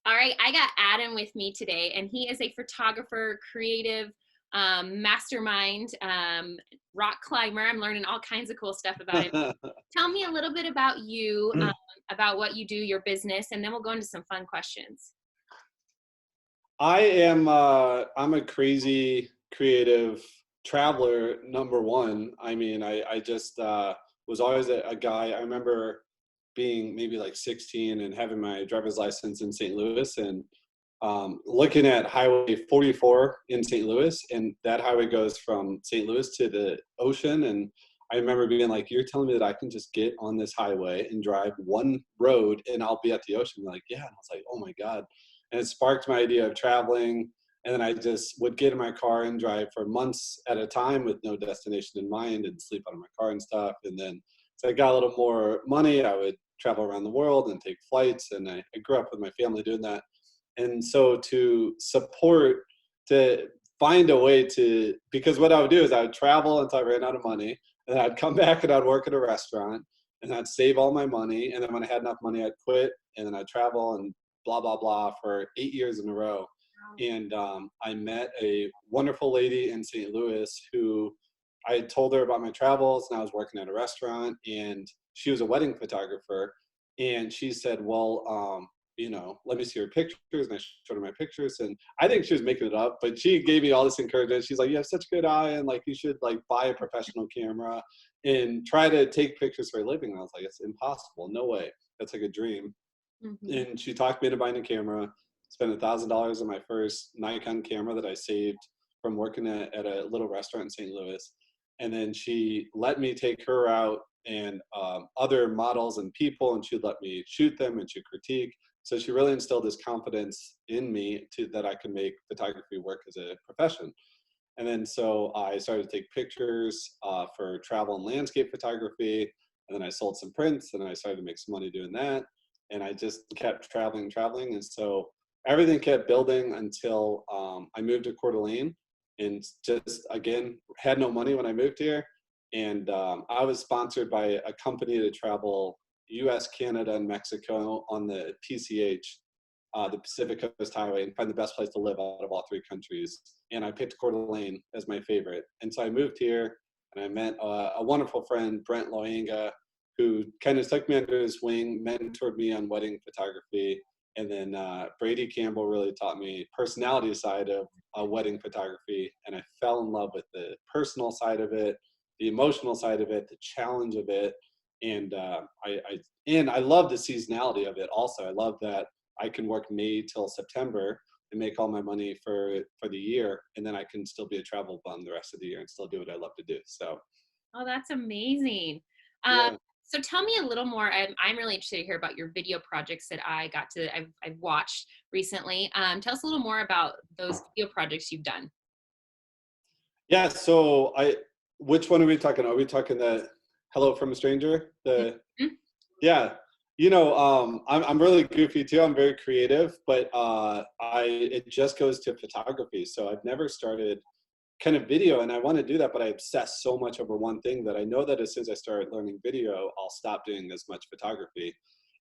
All right, I got Adam with me today, and he is a photographer, creative, mastermind, rock climber. I'm learning all kinds of cool stuff about him. Tell me a little bit about you, about what you do, your business, and then we'll go into some fun questions. I'm a crazy creative traveler, number one. I mean, I just was always a guy. I remember being maybe like 16 and having my driver's license in St. Louis and looking at Highway 44 in St. Louis, and that highway goes from St. Louis to the ocean. And I remember being like, "You're telling me that I can just get on this highway and drive one road and I'll be at the ocean?" Like, yeah. And I was like, "Oh my God." And it sparked my idea of traveling. And then I just would get in my car and drive for months at a time with no destination in mind and sleep out of my car and stuff. And then as I got a little more money, I would travel around the world and take flights. And I grew up with my family doing that. And so to find a way to, because what I would do is I would travel until I ran out of money, and then I'd come back and I'd work at a restaurant, and I'd save all my money. And then when I had enough money, I'd quit, and then I'd travel and blah, blah, blah for 8 years in a row. And I met a wonderful lady in St. Louis who I had told her about my travels, and I was working at a restaurant, and she was a wedding photographer. And she said, "Well, let me see your pictures." And I showed her my pictures, and I think she was making it up, but she gave me all this encouragement. She's like, "You have such a good eye, and like you should like buy a professional camera and try to take pictures for a living." And I was like, "It's impossible. No way. That's like a dream." Hmm. And she talked me into buying a camera. Spent $1,000 on my first Nikon camera that I saved from working at a little restaurant in St. Louis. And then she let me take her out and other models and people, and she'd let me shoot them and she'd critique. So she really instilled this confidence in me that I could make photography work as a profession. And then so I started to take pictures for travel and landscape photography. And then I sold some prints, and I started to make some money doing that. And I just kept traveling, traveling. And so everything kept building until I moved to Coeur d'Alene, and just, again, had no money when I moved here. And I was sponsored by a company to travel US, Canada, and Mexico on the PCH, the Pacific Coast Highway, and find the best place to live out of all three countries. And I picked Coeur d'Alene as my favorite. And so I moved here, and I met a wonderful friend, Brent Loanga, who kind of took me under his wing, mentored me on wedding photography. And then Brady Campbell really taught me personality side of wedding photography. And I fell in love with the personal side of it, the emotional side of it, the challenge of it. And I love the seasonality of it also. I love that I can work May till September and make all my money for the year, and then I can still be a travel bum the rest of the year and still do what I love to do. So Oh, that's amazing. Um, yeah. so tell me a little more. I'm really interested to hear about your video projects that I've watched recently. Tell us a little more about those video projects you've done. Yeah, so which one are we talking? Are we talking the Hello from a Stranger? The Mhm. Yeah, I'm really goofy too. I'm very creative, but it just goes to photography. So I've never started kind of video, and I want to do that, but I obsess so much over one thing that I know that as soon as I start learning video, I'll stop doing as much photography.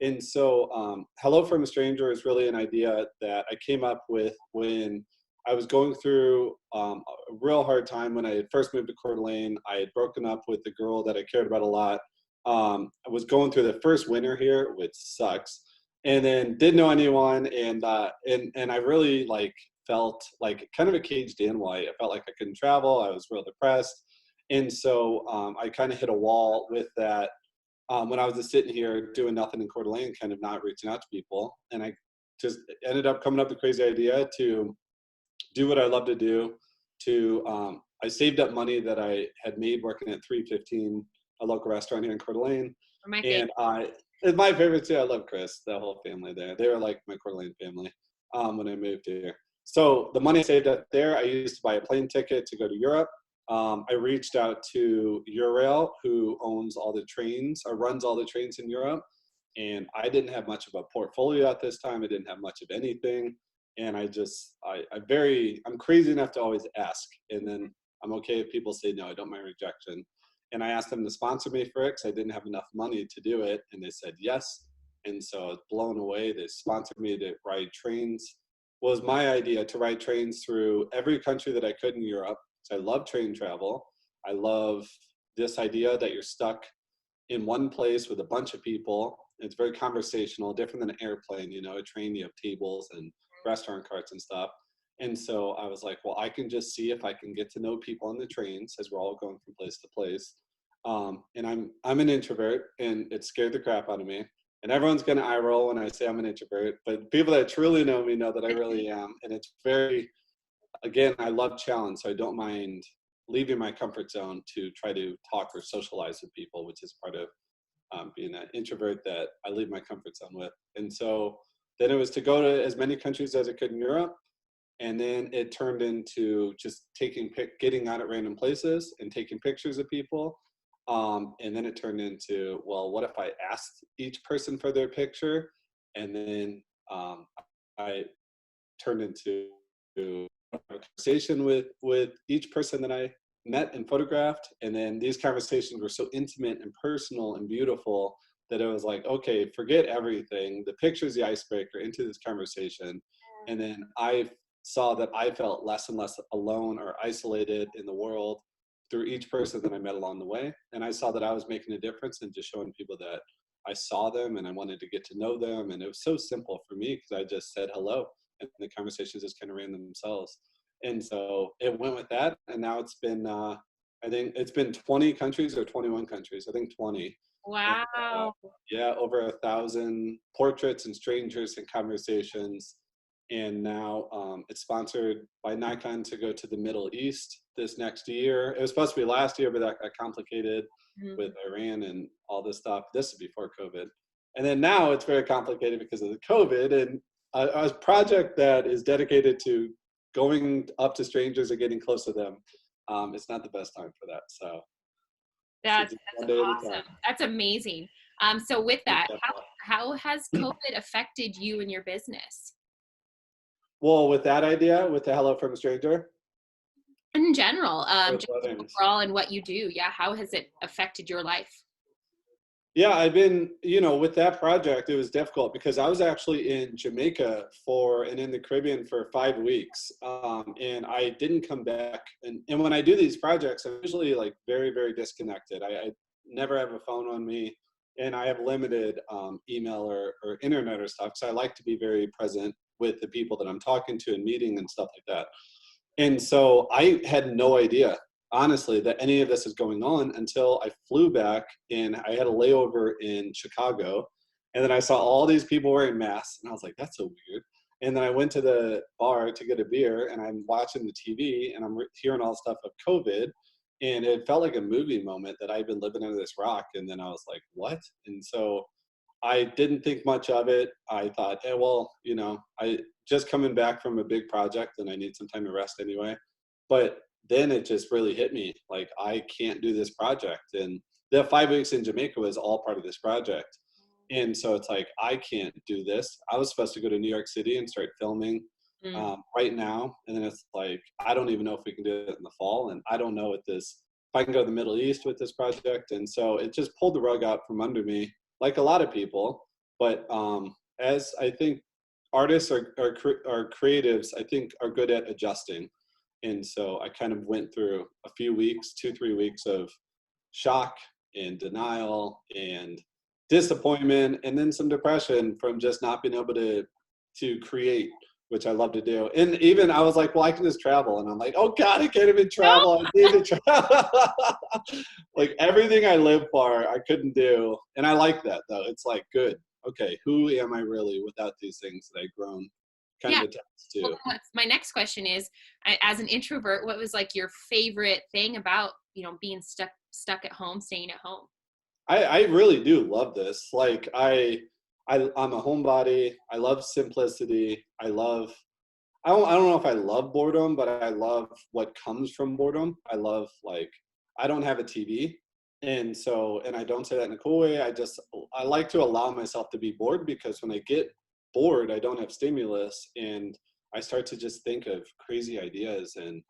And so Hello from a Stranger is really an idea that I came up with when I was going through a real hard time when I had first moved to Coeur d'Alene. I had broken up with the girl that I cared about a lot. I was going through the first winter here, which sucks, and then didn't know anyone, and I really like felt like kind of a caged in. Why I felt like I couldn't travel. I was real depressed, and so I kind of hit a wall with that when I was just sitting here doing nothing in Coeur d'Alene, kind of not reaching out to people. And I just ended up coming up with the crazy idea to do what I love to do. I saved up money that I had made working at 315, a local restaurant here in Coeur d'Alene, For my favorite. and it's my favorite too. I love Chris, the whole family there. They were like my Coeur d'Alene family when I moved here. So the money I saved up there, I used to buy a plane ticket to go to Europe. I reached out to Eurail, who owns all the trains or runs all the trains in Europe. And I didn't have much of a portfolio at this time. I didn't have much of anything. And I'm crazy enough to always ask. And then I'm okay if people say no, I don't mind rejection. And I asked them to sponsor me for it because I didn't have enough money to do it. And they said yes. And so I was blown away. They sponsored me to ride trains. Was my idea to ride trains through every country that I could in Europe. So I love train travel. I love this idea that you're stuck in one place with a bunch of people. It's very conversational, different than an airplane. You know, a train, you have tables and restaurant carts and stuff. And so I was like, well, I can just see if I can get to know people on the trains as we're all going from place to place. And I'm an introvert, and it scared the crap out of me. And everyone's gonna eye roll when I say I'm an introvert, but people that truly know me know that I really am. And it's very, again, I love challenge, so I don't mind leaving my comfort zone to try to talk or socialize with people, which is part of being an introvert that I leave my comfort zone with. And so then it was to go to as many countries as I could in Europe. And then it turned into just getting out at random places and taking pictures of people. And then it turned into, well, what if I asked each person for their picture? And then I turned into a conversation with each person that I met and photographed. And then these conversations were so intimate and personal and beautiful that it was like, okay, forget everything. The picture's the icebreaker into this conversation. And then I saw that I felt less and less alone or isolated in the world through each person that I met along the way. And I saw that I was making a difference and just showing people that I saw them and I wanted to get to know them. And it was so simple for me because I just said hello and the conversations just kind of ran themselves. And so it went with that. And now it's been, I think it's been 20 countries or 21 countries, I think 20. And, Wow. yeah, over 1,000 portraits and strangers and conversations. And now it's sponsored by Nikon to go to the Middle East this next year. It was supposed to be last year, but that got complicated with Iran and all this stuff. This is before COVID. And then now it's very complicated because of the COVID. And a project that is dedicated to going up to strangers and getting close to them, it's not the best time for that. So That's just one day at a time. awesome. That's amazing. So with Thank that, you. how has COVID affected you and your business? Well, with that idea, with the Hello from a Stranger, In general, with just weddings. overall and what you do. Yeah, how has it affected your life? Yeah, I've been, with that project, it was difficult because I was actually in Jamaica and in the Caribbean for 5 weeks. And I didn't come back. And when I do these projects, I'm usually like very, very disconnected. I never have a phone on me and I have limited email or internet or stuff. So I like to be very present with the people that I'm talking to and meeting and stuff like that. And so I had no idea, honestly, that any of this is going on until I flew back and I had a layover in Chicago. And then I saw all these people wearing masks and I was like, that's so weird. And then I went to the bar to get a beer and I'm watching the TV and I'm hearing all the stuff of COVID. And it felt like a movie moment that I'd been living under this rock. And then I was like, what? And so I didn't think much of it. I thought, well, I just coming back from a big project and I need some time to rest anyway. But then it just really hit me like, I can't do this project. And the 5 weeks in Jamaica was all part of this project. And so it's like, I can't do this. I was supposed to go to New York City and start filming Mm. right now. And then it's like, I don't even know if we can do it in the fall. And I don't know if I can go to the Middle East with this project. And so it just pulled the rug out from under me, like a lot of people. But as I think artists or creatives, I think are good at adjusting. And so I kind of went through a few weeks, 2-3 weeks of shock and denial and disappointment, and then some depression from just not being able to create, which I love to do. And even I was like, well, I can just travel. And I'm like, oh God, I can't even travel. I need to travel. Like everything I live for, I couldn't do. And I like that though. It's like, good. Okay, who am I really without these things that I've grown kind Yeah. of attached Well, to? my next question is, as an introvert, what was like your favorite thing about, being stuck at home, staying at home? I really do love this. Like I'm a homebody. I love simplicity. I don't know if I love boredom, but I love what comes from boredom. I don't have a TV. And I don't say that in a cool way. I like to allow myself to be bored because when I get bored, I don't have stimulus and I start to just think of crazy ideas and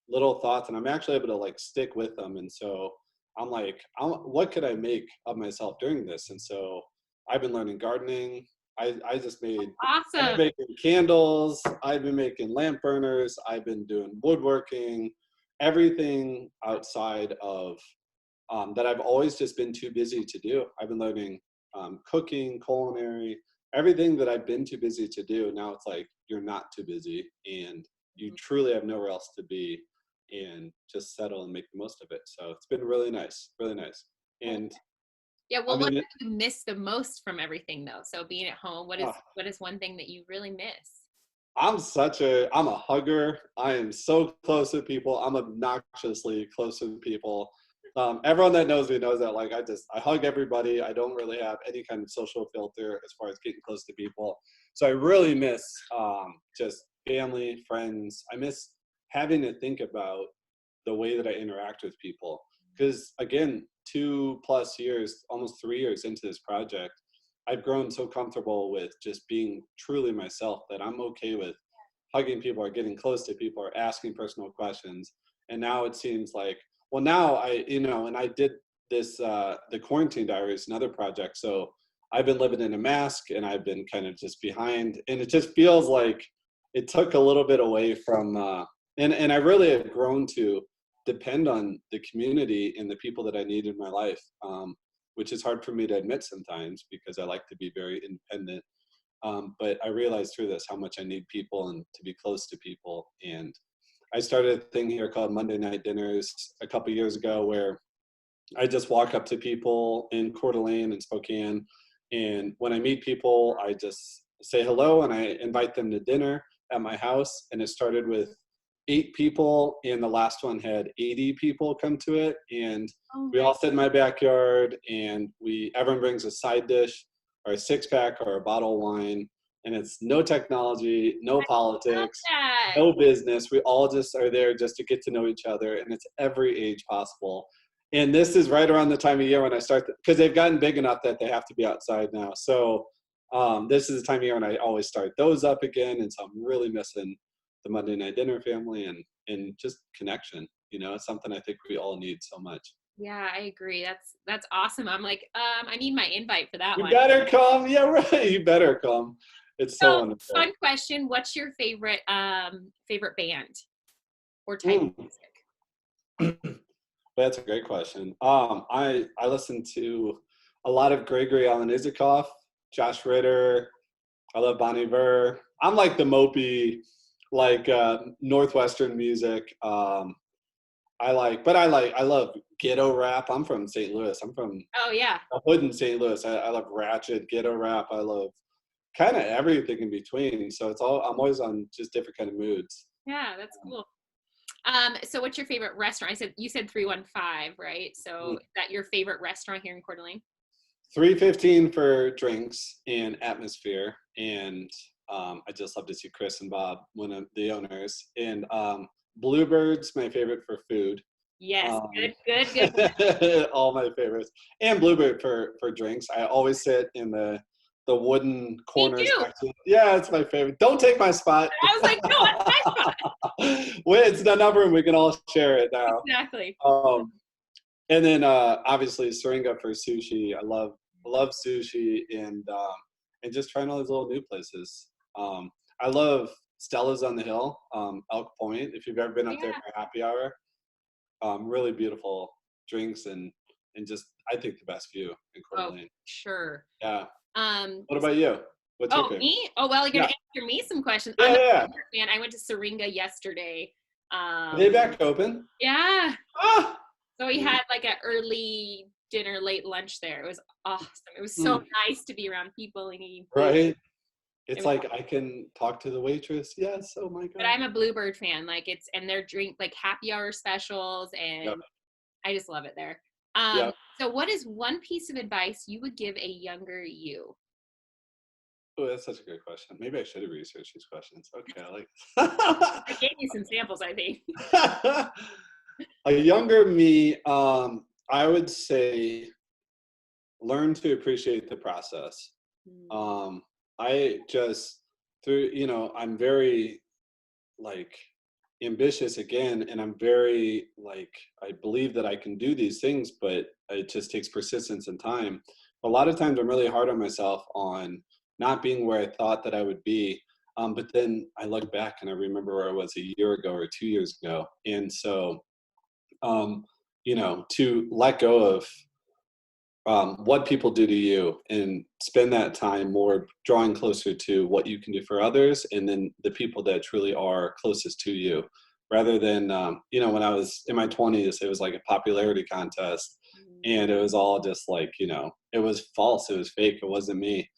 little thoughts and I'm actually able to like stick with them. And so I'm like, what could I make of myself during this? And so I've been learning gardening. I just made, I've been Awesome. making candles. I've been making lamp burners. I've been doing woodworking, everything outside of that I've always just been too busy to do. I've been learning cooking, culinary, everything that I've been too busy to do. Now it's like you're not too busy and you truly have nowhere else to be and just settle and make the most of it. So it's been really nice, really nice. And Yeah, I well, what mean, do you miss the most from everything though? So being at home, uh, what is one thing that you really miss? I'm a hugger. I am so close to people. I'm obnoxiously close to people. Everyone that knows me knows that like I hug everybody. I don't really have any kind of social filter as far as getting close to people. So I really miss just family, friends. I miss having to think about the way that I interact with people. Because again, 2+ years, almost 3 years into this project, I've grown so comfortable with just being truly myself that I'm okay with hugging people or getting close to people or asking personal questions. And now it seems like, well, now and I did this, the quarantine diary is another project. So I've been living in a mask and I've been kind of just behind, and it just feels like it took a little bit away from, and I really have grown to depend on the community and the people that I need in my life. Which is hard for me to admit sometimes because I like to be very independent. But I realized through this how much I need people and to be close to people. And I started a thing here called Monday Night Dinners a couple years ago where I just walk up to people in Coeur d'Alene and Spokane. And when I meet people, I just say hello and I invite them to dinner at my house. And it started with 8 people, and the last one had 80 people come to it. And Oh, we nice. all sit in my backyard, and everyone brings a side dish or a 6-pack or a bottle of wine. And it's no technology, no Love politics, that. no business. We all just are there just to get to know each other, and it's every age possible. And this is right around the time of year when I start, because they've gotten big enough that they have to be outside now. So this is the time of year when I always start those up again. And so I'm really missing the Monday Night Dinner family and just connection. It's something I think we all need so much. Yeah, I agree. That's awesome. I'm like, I need my invite for that You one. better come. Yeah, right. You better come. It's so So, wonderful. fun question. What's your favorite band or type of Mm. music? That's a great question. I listen to a lot of Gregory Alan Isikoff, Josh Ritter. I love Bonnie Ver. I'm like the mopey, like Northwestern music. I love ghetto rap. I'm from St. Louis. I'm from Oh yeah. a hood in St. Louis. I love ratchet ghetto rap. I love kind of everything in between. So I'm always on just different kind of moods. Yeah, that's cool. So what's your favorite restaurant? You said 315, right? So Mm. is that your favorite restaurant here in Coeur d'Alene? 315 for drinks and atmosphere, and I just love to see Chris and Bob, one of the owners. And Bluebird's my favorite for food. Yes, Um, good. all my favorites. And Bluebird for drinks. I always sit in the wooden Me corner too. section. Yeah, it's my favorite. Don't take my spot. I was like, no, that's my spot. Wait, it's the number and we can all share it now. Exactly. Um, and then obviously Syringa for sushi. I love sushi and just trying all these little new places. I love Stella's on the Hill, Elk Point. If you've ever been up there Yeah. for happy hour, really beautiful drinks and just I think the best view in Coeur Oh, d'Alene. sure. Yeah. Um, What about you? What's your oh, favorite? me? Oh, well, you're Yeah. gonna answer me some questions. Yeah. I'm a Yeah. fan. I went to Syringa yesterday. Are they Um, back open? yeah. Ah. So we had like an early dinner, late lunch there. It was awesome. It was so Mm, nice to be around people and eating food. right. It It's was, like I can talk to the waitress. Yes. Oh my but God. I'm a Bluebird fan. Like and their drink like happy hour specials, Yep. and I just love it there. Yep. So what is one piece of advice you would give a younger you? Oh, that's such a good question. Maybe I should have researched these questions. Okay, I gave you some samples, I think. I like a younger me. I would say learn to appreciate the process. Mm, I just I'm very like ambitious again, and I'm very like I believe that I can do these things, but it just takes persistence and time. a lot of times I'm really hard on myself on not being where I thought that I would be. But then I look back and I remember where I was a year ago or 2 years ago. And so, um, to let go of what people do to you and spend that time more drawing closer to what you can do for others and then the people that truly are closest to you rather than when I was in my 20s it was like a popularity contest and it was all just like it was false, it was fake, it wasn't me.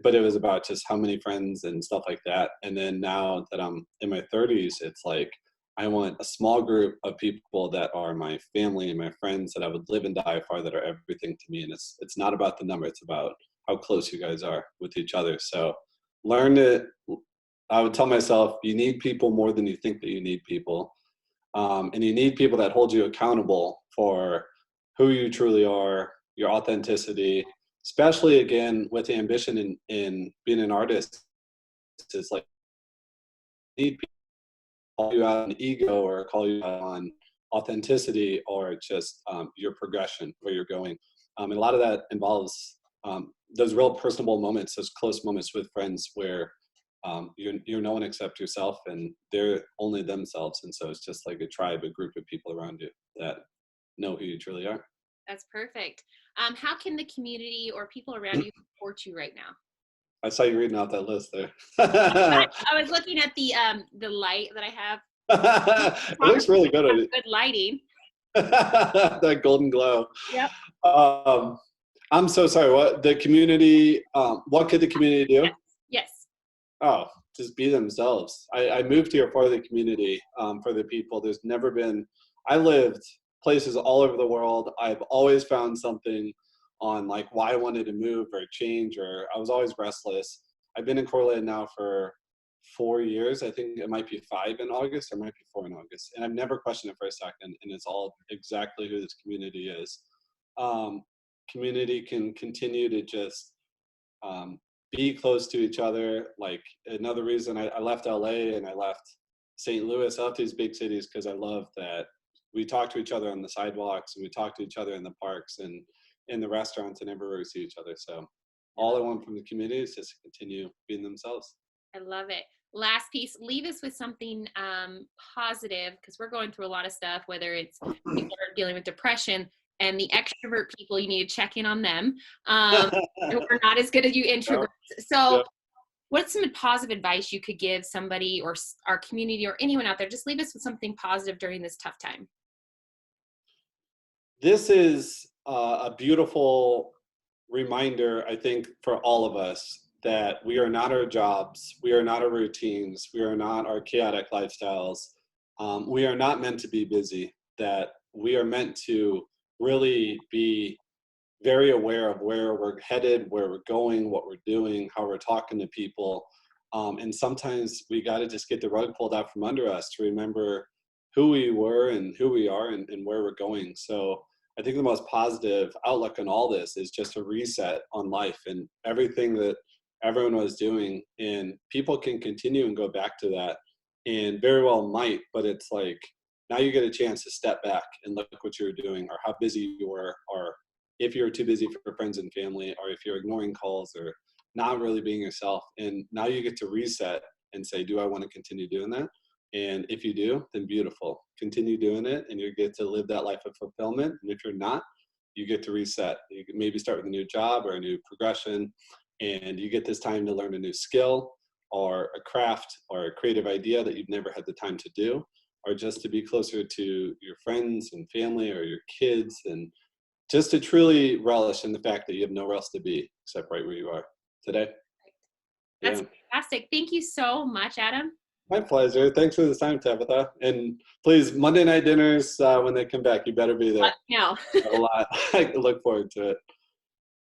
But it was about just how many friends and stuff like that. And then now that I'm in my 30s, it's like I want a small group of people that are my family and my friends that I would live and die for, that are everything to me. And it's not about the number, it's about how close you guys are with each other. So learn to, I would tell myself, you need people more than you think that you need people. And you need people that hold you accountable for who you truly are, your authenticity, especially again with ambition in being an artist. It's like need people to call you out on ego or call you out on authenticity or just your progression where you're going. And a lot of that involves those real personable moments, those close moments with friends where you're no one except yourself and they're only themselves. And so it's just like a tribe, a group of people around you that know who you truly are. That's perfect. How can the community or people around you support you right now? I saw you reading off that list there. I was looking at the light that I have. It looks really good. Good lighting. That golden glow. Yep. I'm so sorry. What the community? What could the community do? Yes. Oh, just be themselves. I moved here for the community, for the people. There's never been. I lived places all over the world. I've always found something on like why I wanted to move or change, or I was always restless. I've been in Cortland now for 4 years. I think it might be 5 in August, or it might be 4 in August. And I've never questioned it for a second. And it's all exactly who this community is. Community can continue to just be close to each other. Like another reason I left LA and I left St. Louis, I left these big cities because I love that we talk to each other on the sidewalks and we talk to each other in the parks and in the restaurants and everywhere we see each other. So all I want from the community is just to continue being themselves. I love it. Last piece, leave us with something positive, because we're going through a lot of stuff, whether it's people are dealing with depression, and the extrovert people, you need to check in on them. We're not as good as you introverts. So Yeah. what's some positive advice you could give somebody or our community or anyone out there? Just leave us with something positive during this tough time. This is a beautiful reminder, I think, for all of us that we are not our jobs, we are not our routines, we are not our chaotic lifestyles. We are not meant to be busy, that we are meant to really be very aware of where we're headed, where we're going, what we're doing, how we're talking to people. And sometimes we got to just get the rug pulled out from under us to remember who we were and who we are and where we're going. So I think the most positive outlook on all this is just a reset on life and everything that everyone was doing. And people can continue and go back to that and very well might, but it's like now you get a chance to step back and look what you're doing or how busy you were, or if you're too busy for friends and family, or if you're ignoring calls or not really being yourself. And now you get to reset and say, do I want to continue doing that? And if you do, then beautiful. Continue doing it and you get to live that life of fulfillment. And if you're not, you get to reset. You can maybe start with a new job or a new progression, and you get this time to learn a new skill or a craft or a creative idea that you've never had the time to do, or just to be closer to your friends and family or your kids, and just to truly relish in the fact that you have nowhere else to be except right where you are today. That's Yeah. fantastic. Thank you so much, Adam. My pleasure. Thanks for this time, Tabitha. And please, Monday night dinners, when they come back, you better be there. No. A lot. I look forward to it.